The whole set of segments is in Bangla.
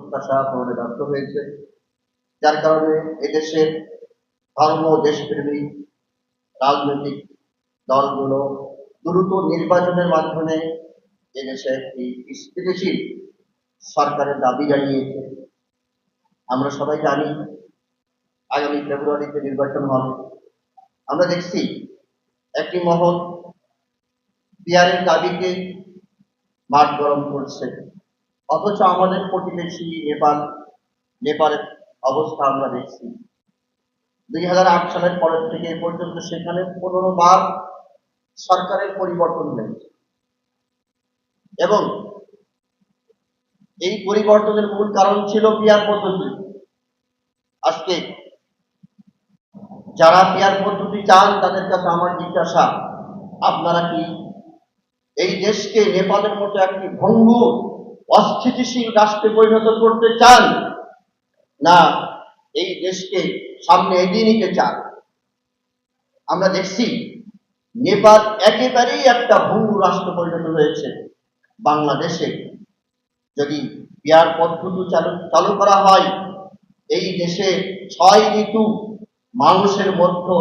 প্রত্যাশা পূরণে ব্যর্থ হয়েছে, যার কারণে এদেশের ধর্ম দেশপ্রেমী রাজনৈতিক দলগুলো দ্রুত নির্বাচনের মাধ্যমে এদেশে একটি স্থিতিশীল সরকারের দাবি জানিয়েছে। আমরা সবাই জানি আগামী ফেব্রুয়ারিতে নির্বাচন হবে। আমরা দেখছি একটি মহল পিয়ারের দাবিকে মাঠ গরম করছে, অথচ আমাদের প্রতিবেশী নেপালের অবস্থা আমরা দেখছি 2008 সালের পরের থেকে এ পর্যন্ত সেখানে 15 বার সরকারের পরিবর্তন হয়েছে এবং এই পরিবর্তনের মূল কারণ ছিল পিয়ার পদ্ধতি। আজকে যারা পিয়ার পদ্ধতি চান তাদের কাছে আমার জিজ্ঞাসা, আপনারা কি এই দেশকে নেপালের মতো একটি ভঙ্গুর অস্থিতিশীল রাষ্ট্রে পরিণত করতে চান, না এই দেশকে সামনে এগিয়ে নিতে চান? আমরা দেখছি নেপাল একেবারেই একটা ভঙ্গুর রাষ্ট্র পরিণত হয়েছে। বাংলাদেশে যদি পিয়ার পদ্ধতি চালু করা হয়, এই দেশে 6 ঋতু মানুষের মধ্যে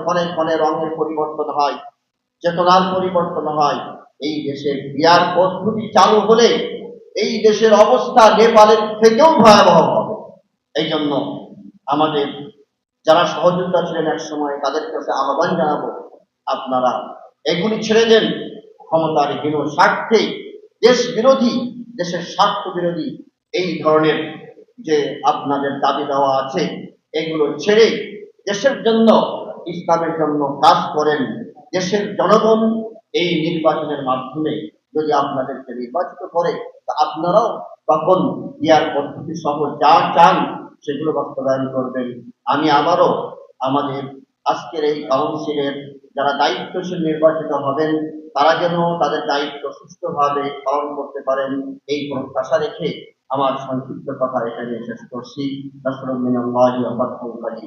ক্ষণে ক্ষণে রঙের পরিবর্তন হয়, চেতনার পরিবর্তন হয়। এই দেশে পিয়ার পদ্ধতি চালু হলে এই দেশের অবস্থা নেপালের থেকেও ভয়াবহ হবে। এই জন্য আমাদের যারা সহযোদ্ধা ছিলেন এক সময়, তাদের কাছে আহ্বান জানাবো, আপনারা এগুলি ছেড়ে দেন। ক্ষমতার হীন স্বার্থে দেশ বিরোধী, দেশের স্বার্থ বিরোধী এই ধরনের যে আপনাদের দাবি দেওয়া আছে, এগুলো ছেড়ে দেশের জন্য, ইসলামের জন্য কাজ করেন। দেশের জনগণ এই নির্বাচনের মাধ্যমে যদি আপনাদেরকে নির্বাচিত করে, তা আপনারাও তখন পিয়ার পদ্ধতি সহ যা চান সেগুলো বাস্তবায়ন করবেন। আমি আবারও আমাদের আজকের এই কাউন্সিলের যারা দায়িত্বশীল নির্বাচিত হবেন, তারা যেন তাদের দায়িত্ব সুষ্ঠুভাবে পালন করতে পারেন, এই প্রত্যাশা রেখে আমার সংক্ষিপ্ত কথা এখানে শেষ করছি। রাসূলুল্লাহি ওয়া বারাকাতুহু।